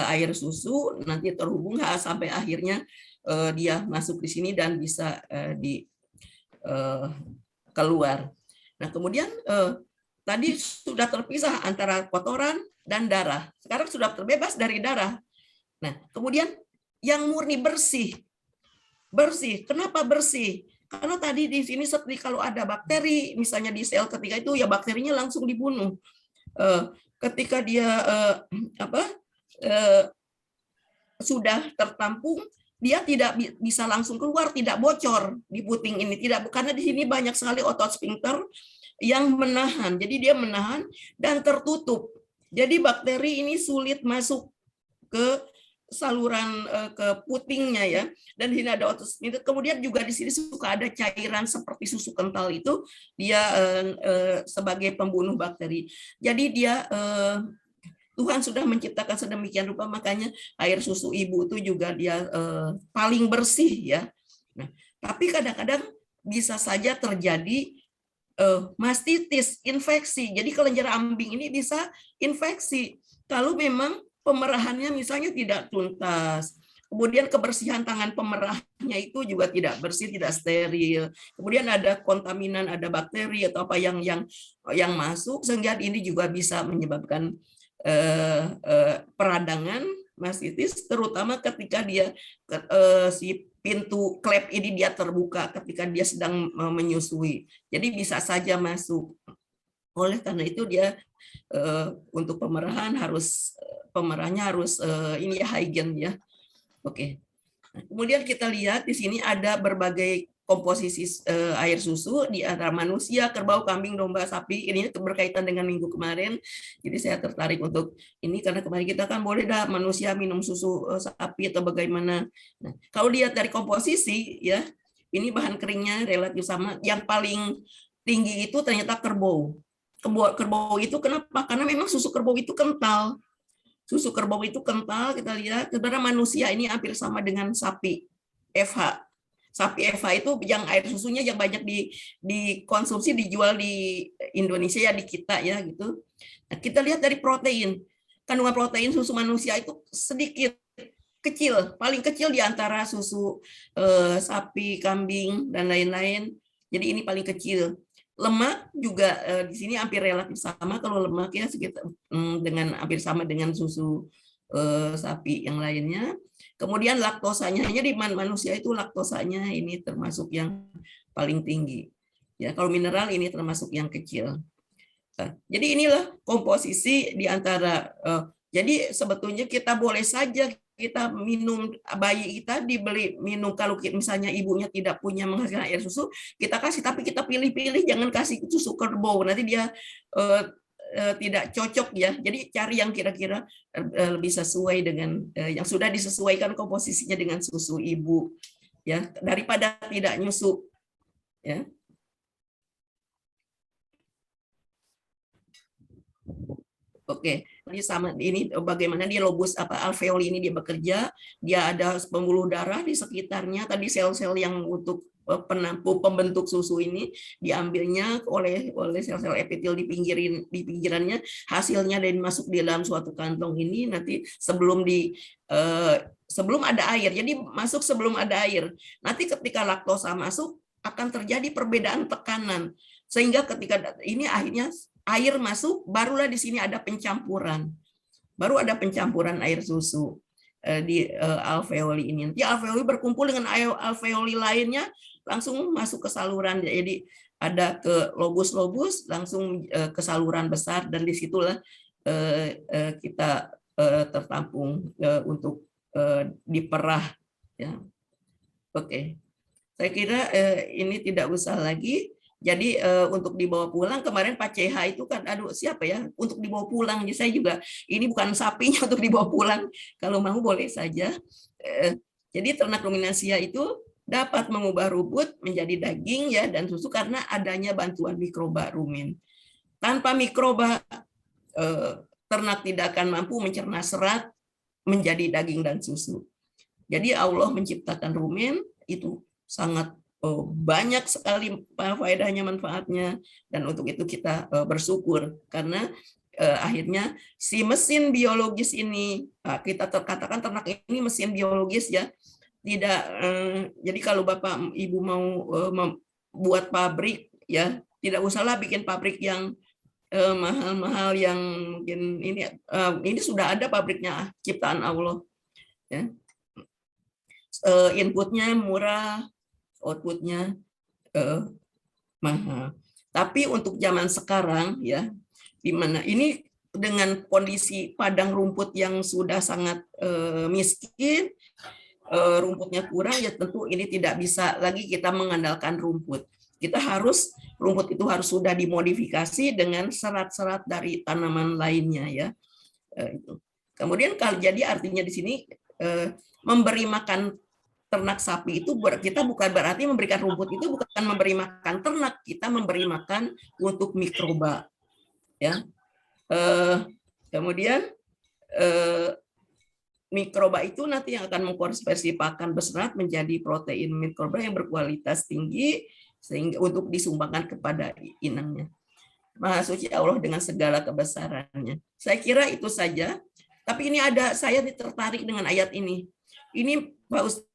air susu, nanti terhubung sampai akhirnya dia masuk di sini dan bisa keluar. Nah, kemudian tadi sudah terpisah antara kotoran dan darah. Sekarang sudah terbebas dari darah. Nah, kemudian yang murni bersih. Bersih. Kenapa bersih? Karena tadi di sini seperti kalau ada bakteri, misalnya di sel ketiga itu ya bakterinya langsung dibunuh. Ketika dia sudah tertampung, dia tidak bisa langsung keluar, tidak bocor di puting ini, tidak, karena di sini banyak sekali otot sphincter yang menahan. Jadi dia menahan dan tertutup. Jadi bakteri ini sulit masuk ke saluran ke putingnya ya. Dan di sini ada otot sphincter. Kemudian juga di sini suka ada cairan seperti susu kental, itu dia sebagai pembunuh bakteri. Jadi dia Tuhan sudah menciptakan sedemikian rupa, makanya air susu ibu itu juga dia paling bersih ya. Nah, tapi kadang-kadang bisa saja terjadi mastitis, infeksi. Jadi kelenjar ambing ini bisa infeksi kalau memang pemerahannya misalnya tidak tuntas. Kemudian kebersihan tangan pemerahnya itu juga tidak bersih, tidak steril. Kemudian ada kontaminan, ada bakteri atau apa yang masuk, sehingga ini juga bisa menyebabkan peradangan, mastitis, terutama ketika dia si pintu klep ini dia terbuka ketika dia sedang menyusui. Jadi bisa saja masuk. Oleh karena itu dia untuk pemerahnya harus ini ya, hygiene ya. Oke. Nah, kemudian kita lihat di sini ada berbagai komposisi air susu di antara manusia, kerbau, kambing, domba, sapi. Ini berkaitan dengan minggu kemarin. Jadi saya tertarik untuk ini karena kemarin kita kan boleh dah manusia minum susu sapi atau bagaimana. Nah, kalau lihat dari komposisi ya, ini bahan keringnya relatif sama. Yang paling tinggi itu ternyata kerbau. Kerbau itu kenapa? Karena memang susu kerbau itu kental. Susu kerbau itu kental, kita lihat. Sebenarnya manusia ini hampir sama dengan sapi FH. Sapi FH itu yang air susunya yang banyak dikonsumsi, dijual di Indonesia ya, di kita ya gitu. Nah, kita lihat dari protein. Kandungan protein susu manusia itu sedikit, kecil, paling kecil di antara susu sapi, kambing dan lain-lain. Jadi ini paling kecil. Lemak juga di sini hampir relatif sama, kalau lemak ya sekitar dengan hampir sama dengan susu sapi yang lainnya. Kemudian laktosanya, hanya di manusia itu laktosanya ini termasuk yang paling tinggi. Ya, kalau mineral ini termasuk yang kecil. Nah, jadi inilah komposisi di antara. Jadi sebetulnya kita boleh saja kita minum, bayi kita dibeli minum, kalau misalnya ibunya tidak punya menghasilkan air susu, kita kasih, tapi kita pilih-pilih, jangan kasih susu kerbau, nanti dia tidak cocok ya. Jadi cari yang kira-kira lebih sesuai dengan yang sudah disesuaikan komposisinya dengan susu ibu ya, daripada tidak nyusu ya. Oke, ini sama ini bagaimana dia lobus alveoli ini dia bekerja, dia ada pembuluh darah di sekitarnya, tadi sel-sel yang untuk penampu pembentuk susu ini diambilnya oleh sel-sel epitel di pinggirannya, hasilnya dan masuk di dalam suatu kantong ini nanti sebelum ada air. Jadi masuk sebelum ada air. Nanti ketika laktosa masuk akan terjadi perbedaan tekanan sehingga ketika ini akhirnya air masuk, barulah di sini ada pencampuran. Baru ada pencampuran air susu di alveoli ini. Nanti alveoli berkumpul dengan alveoli lainnya, langsung masuk ke saluran. Jadi ada ke lobus-lobus, langsung ke saluran besar, dan disitulah kita tertampung untuk diperah. Ya. Oke, saya kira ini tidak usah lagi. Jadi untuk dibawa pulang, kemarin Pak CH itu kan, aduh siapa ya, untuk dibawa pulang. Jadi saya juga, ini bukan sapinya untuk dibawa pulang, kalau mau boleh saja. Jadi ternak ruminansia itu dapat mengubah rumput menjadi daging ya dan susu karena adanya bantuan mikroba rumen. Tanpa mikroba, ternak tidak akan mampu mencerna serat menjadi daging dan susu. Jadi Allah menciptakan rumen itu sangat banyak sekali faedahnya, manfaatnya, dan untuk itu kita bersyukur karena akhirnya si mesin biologis ini, kita katakan ternak ini mesin biologis ya, tidak jadi kalau Bapak Ibu mau buat pabrik ya, tidak usahlah bikin pabrik yang mahal-mahal yang mungkin ini sudah ada pabriknya ciptaan Allah ya. Inputnya murah, outputnya mahal. Tapi untuk zaman sekarang ya, di mana ini dengan kondisi padang rumput yang sudah sangat miskin, rumputnya kurang, ya tentu ini tidak bisa lagi kita mengandalkan rumput. Kita harus, rumput itu harus sudah dimodifikasi dengan serat-serat dari tanaman lainnya ya. Kemudian kalau jadi artinya di sini memberi makan ternak sapi itu kita bukan berarti memberikan rumput itu bukan memberi makan ternak, kita memberi makan untuk mikroba ya. Kemudian mikroba itu nanti yang akan mengkonversi pakan berserat menjadi protein mikroba yang berkualitas tinggi sehingga untuk disumbangkan kepada inangnya. Maha suci Allah dengan segala kebesarannya. Saya kira itu saja. Tapi ini saya tertarik dengan ayat ini. Ini Pak Ustaz,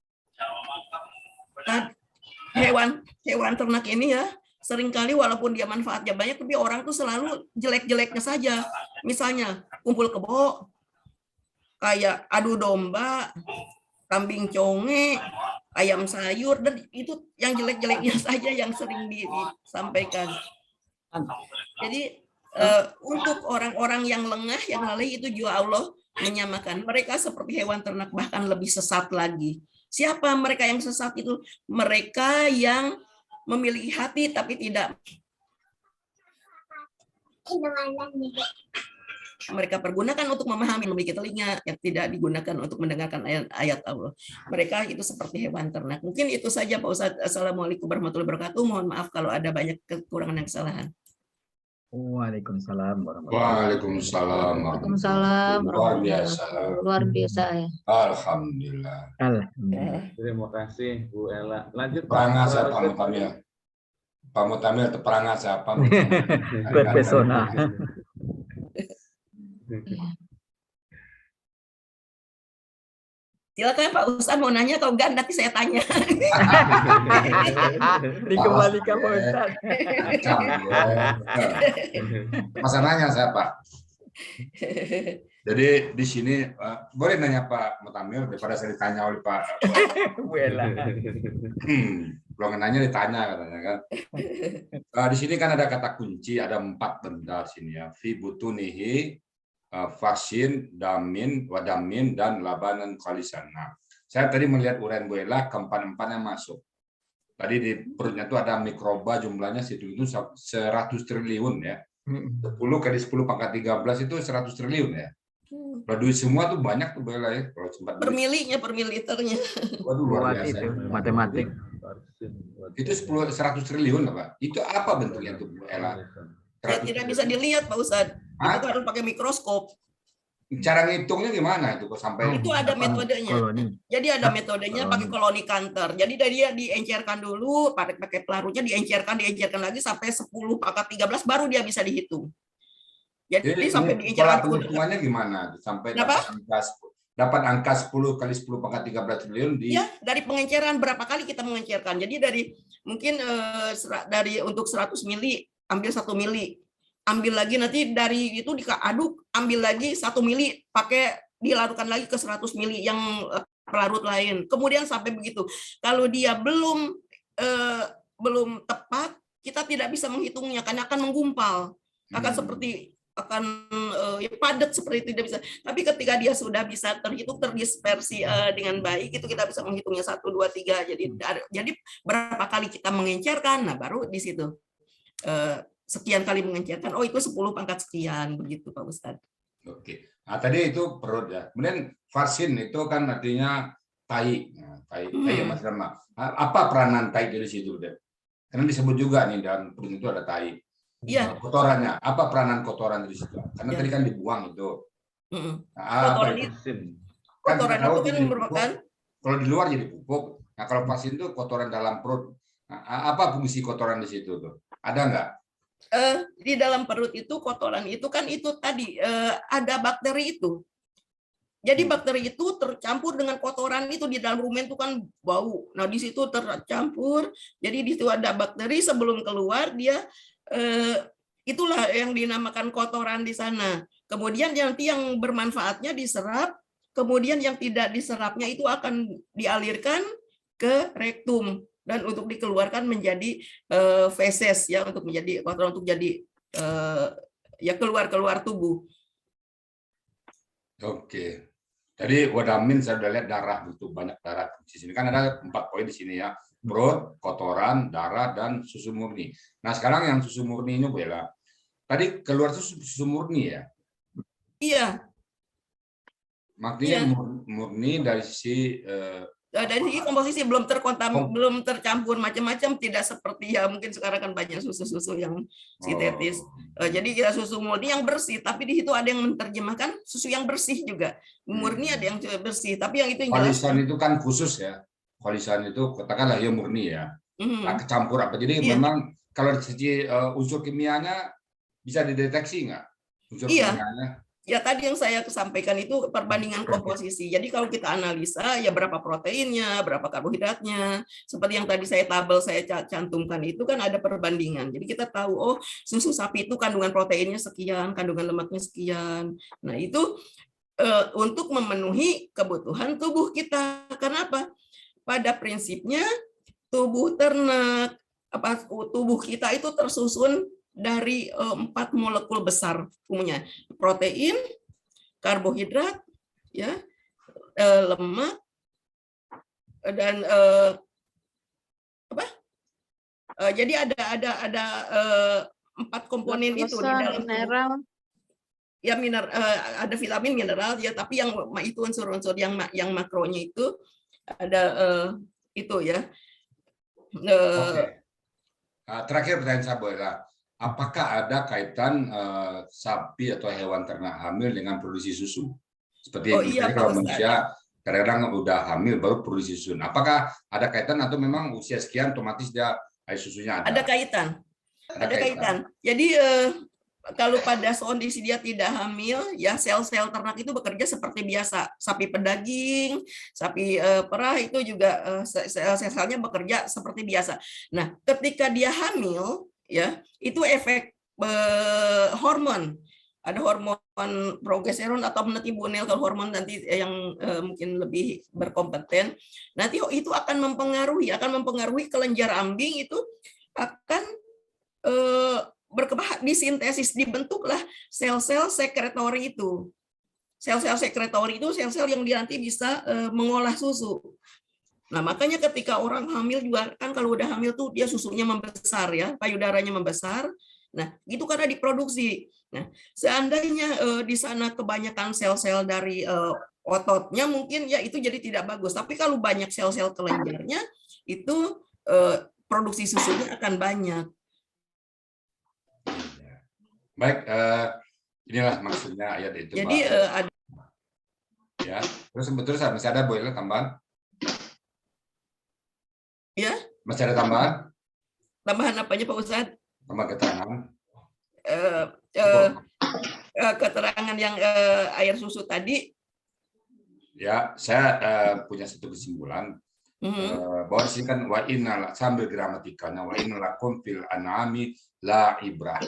hewan ternak ini ya, seringkali walaupun dia manfaatnya banyak, tapi orang tuh selalu jelek-jeleknya saja. Misalnya kumpul kebo, kayak adu domba, kambing conge, ayam sayur, dan itu yang jelek-jeleknya saja yang sering disampaikan. Jadi untuk orang-orang yang lengah, yang lalai, itu juga Allah menyamakan mereka seperti hewan ternak, bahkan lebih sesat lagi. Siapa mereka yang sesat itu? Mereka yang memiliki hati tapi tidak mereka pergunakan untuk memahami, memiliki telinga yang tidak digunakan untuk mendengarkan ayat-ayat Allah. Mereka itu seperti hewan ternak. Mungkin itu saja Pak Ustadz. Assalamualaikum warahmatullahi wabarakatuh. Mohon maaf kalau ada banyak kekurangan dan kesalahan. Waalaikumsalam Waalaikumsalam. Waalaikumsalam. Luar biasa. Luar biasa ya. Alhamdulillah. Alhamdulillah. Terima kasih Bu Ella. Lanjut Pak. Perangas Pak Mutamil. Pak Mutamil terperangas apa? Berpesona. Silakan Pak Ustadz mau nanya atau enggak, nanti saya tanya. Dikembalikan Pak Ustadz. Masa nanya saya Pak. Jadi di sini boleh nanya Pak Mutamil daripada saya ditanya oleh Pak. Belum nanya ditanya katanya kan. Di sini kan ada kata kunci, ada 4 benda di sini ya. Fi butunihi, vaksin, damin, wadamin, dan labanan khalisan. Nah, saya tadi melihat uraian Bu Ella, keempat-empatnya masuk. Tadi di perutnya itu ada mikroba, jumlahnya itu 100 triliun ya. 10 kali 10 pangkat 13 itu 100 triliun ya. Kalau duit semua tuh banyak tuh Bu Ella ya. Kalau sempat Per milinya, per mililiternya. Waduh, luar Buat biasa. itu matematik. Itu 100 triliun apa? Itu apa bentuknya tuh Bu Ella? Ya, tidak bisa dilihat Pak Ustadz. Itu harus pakai mikroskop. Cara ngitungnya gimana itu kok sampai Itu ada metodenya. Koloni. Jadi ada metodenya pakai koloni Cantor. Jadi dia diencerkan dulu, pakai pelarutnya diencerkan lagi sampai 10 pangkat 13 baru dia bisa dihitung. Jadi sampai diencerkan dulu. Hitungannya gimana? Sampai dapat angka 10 kali 10 pangkat 13 triliun di Ya, dari pengenceran berapa kali kita mengencerkan. Jadi dari mungkin dari untuk 100 mili ambil 1 mili. Ambil lagi nanti dari itu diaduk, ambil lagi 1 mili, pakai dilarutkan lagi ke 100 mili yang pelarut lain. Kemudian sampai begitu. Kalau dia belum tepat, kita tidak bisa menghitungnya karena akan menggumpal. Akan seperti padat seperti itu tidak bisa. Tapi ketika dia sudah bisa terhitung, terdispersi dengan baik, itu kita bisa menghitungnya 1, 2, 3. Jadi berapa kali kita mengencerkan, nah baru di situ. Sekian kali mengencerkan, oh itu 10 pangkat sekian, begitu Pak Ustadz. Oke. Nah, tadi itu perut ya. Kemudian vaksin itu kan artinya tai. Nah, tai ya Mas Rama. Apa peranan tai di situ, Dek? Karena disebut juga nih dalam perut itu ada tai. Iya. Kotorannya, apa peranan kotoran di situ? Karena tadi kan dibuang itu. Kotoran itu kan merupakan, kalau di luar jadi pupuk. Nah, kalau vaksin itu kotoran dalam perut. Nah, apa fungsi kotoran di situ tuh? Ada nggak? Di dalam perut itu kotoran itu kan itu tadi ada bakteri itu. Jadi bakteri itu tercampur dengan kotoran itu di dalam rumen itu kan bau. Nah di situ tercampur. Jadi di situ ada bakteri, sebelum keluar dia itulah yang dinamakan kotoran di sana. Kemudian nanti yang bermanfaatnya diserap. Kemudian yang tidak diserapnya itu akan dialirkan ke rektum. Dan untuk dikeluarkan menjadi feses ya, untuk menjadi kotoran, untuk jadi ya keluar tubuh. Oke. Tadi wadamin saya udah lihat darah, itu banyak darah di sini kan ada 4 poin di sini ya. Perut, kotoran, darah, dan susu murni. Nah sekarang yang susu murni ini Bu Ella, tadi keluar susu murni ya? Iya. Maksudnya murni dari sisi dari segi komposisi belum tercampur macam-macam, tidak seperti ya mungkin sekarang kan banyak susu-susu yang sintetis. Jadi kita susu murni yang bersih, tapi di situ ada yang menerjemahkan susu yang bersih juga. Murni ada yang bersih, tapi yang itu yang jelas. Khalisan itu kan khusus ya. Khalisan itu katakanlah ya murni ya. Nah, kecampur apa? Jadi memang kalau dari segi unsur kimianya bisa dideteksi nggak? Unsur kimianya? Ya tadi yang saya sampaikan itu perbandingan komposisi. Jadi kalau kita analisa ya berapa proteinnya, berapa karbohidratnya. Seperti yang tadi tabel saya cantumkan itu kan ada perbandingan. Jadi kita tahu oh susu sapi itu kandungan proteinnya sekian, kandungan lemaknya sekian. Nah itu untuk memenuhi kebutuhan tubuh kita. Kenapa? Pada prinsipnya tubuh ternak, tubuh kita itu tersusun dari 4 molekul besar umumnya, protein, karbohidrat, ya, lemak, dan jadi ada 4 komponen itu di Laktosa, dalam tubuh. mineral. Ya ada vitamin, mineral ya, tapi yang itu unsur-unsur yang makronya itu ada itu ya. Oke. Terakhir pertanyaan saya, Bu Ella. Apakah ada kaitan sapi atau hewan ternak hamil dengan produksi susu? Seperti Iya, kalau Pak manusia kadang-kadang udah hamil baru produksi susu. Apakah ada kaitan atau memang usia sekian otomatis dia air susunya ada? Ada kaitan. Ada kaitan. Jadi kalau pada kondisi dia tidak hamil, ya sel-sel ternak itu bekerja seperti biasa. Sapi pedaging, sapi perah itu juga sel-selnya bekerja seperti biasa. Nah, ketika dia hamil, ya itu efek hormon. Ada hormon progesteron atau nanti hormon nanti yang mungkin lebih berkompeten. Nanti itu akan mempengaruhi kelenjar ambing itu akan disintesis, dibentuklah sel-sel sekretori itu. Sel-sel sekretori itu sel-sel yang nanti bisa mengolah susu. Nah, makanya ketika orang hamil juga kan kalau udah hamil tuh dia susunya membesar ya, payudaranya membesar. Nah, itu karena diproduksi. Nah, seandainya di sana kebanyakan sel-sel dari ototnya mungkin ya itu jadi tidak bagus. Tapi kalau banyak sel-sel kelenjarnya itu produksi susunya akan banyak. Baik, inilah maksudnya ayat itu. Jadi ada ya. Terus masih ada boiler tambahan? Ya. Masih ada tambahan? Tambahan apanya Pak Ustadz? Tambah keterangan. Keterangan yang air susu tadi. Ya, saya punya satu kesimpulan. Bahwa sini kan wa inna sambil gramatikanya wa inna lakum fil an'ami la ibrah.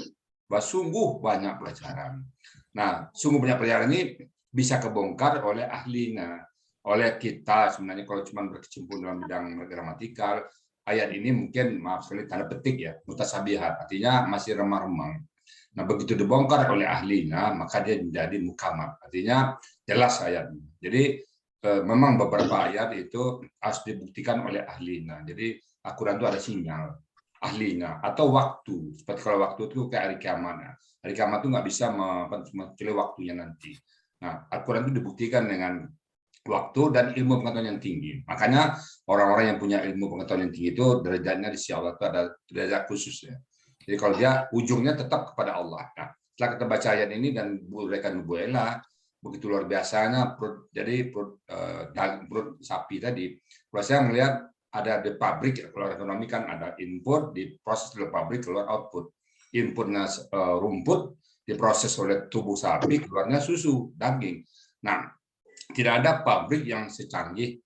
Sungguh banyak pelajaran. Nah, sungguh banyak pelajaran ini bisa kebongkar oleh ahlinya, oleh kita. Sebenarnya kalau cuma berkecimpung dalam bidang gramatikal, ayat ini mungkin maaf sekali tanda petik ya, mutasabihat, artinya masih remang-remang. Nah, begitu dibongkar oleh ahlinya, maka dia menjadi mukamat, artinya jelas ayatnya. Jadi memang beberapa ayat itu harus dibuktikan oleh ahlinya. Jadi Al-Quran itu ada sinyal ahlinya atau waktu, seperti kalau waktu itu kayak hari kiamat. Hari kiamat itu nggak bisa mencuri waktunya nanti. Nah, Al-Quran itu dibuktikan dengan waktu dan ilmu pengetahuan yang tinggi. Makanya orang-orang yang punya ilmu pengetahuan yang tinggi itu derajatnya di sisi Allah itu ada derajat khusus ya. Jadi kalau dia ujungnya tetap kepada Allah. Nah, setelah kita baca ayat ini dan rekan Bu Ella begitu luar biasanya perut sapi tadi, kalau saya melihat ada di pabrik, kalau ekonomi kan ada input, diproses oleh pabrik, keluar output. Inputnya rumput, diproses oleh tubuh sapi, keluarnya susu, daging. Nah, tidak ada pabrik yang secanggih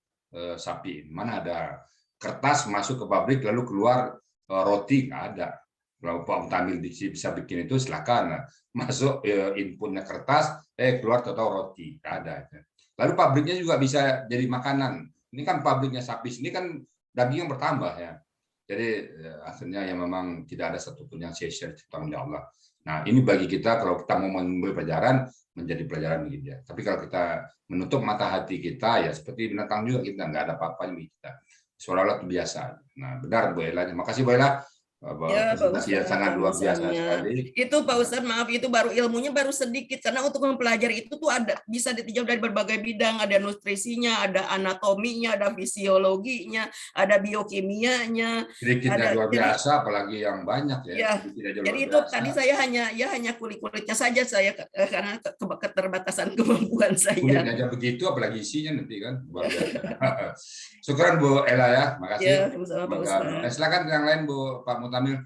sapi. Mana ada kertas masuk ke pabrik, lalu keluar roti, nggak ada. Kalau Pak Mutamil bisa bikin itu, silakan. Masuk inputnya kertas, keluar total roti, nggak ada. Lalu pabriknya juga bisa jadi makanan. Ini kan pabriknya sapi, ini kan daging yang bertambah ya. Jadi akhirnya yang memang tidak ada satupun yang sia-sia diciptakan oleh Allah. Nah, ini bagi kita kalau kita mau mengambil pelajaran menjadi pelajaran bagi dia. Tapi kalau kita menutup mata hati kita ya seperti binatang juga, kita nggak ada apa-apa bagi kita. Seolah-olah itu biasa. Nah, benar Bu Ella. Makasih Bu Ella. Ya, Pak Ustadz, yang sangat luar biasa sekali. Itu Pak Ustadz, maaf itu baru ilmunya baru sedikit karena untuk mempelajari itu tuh ada bisa ditinjau dari berbagai bidang, ada nutrisinya, ada anatominya, ada fisiologinya, ada biokimianya. Sedikitnya luar biasa, apalagi yang banyak ya. Jadi itu biasa. Tadi saya hanya kulit-kulitnya saja saya karena keterbatasan kemampuan saya. Kulitnya aja begitu, apalagi isinya nanti kan. Syukuran Bu Ella ya, makasih. Ya, sama-sama Pak Ustadz. Silakan yang lain Bu Pak Mutamil.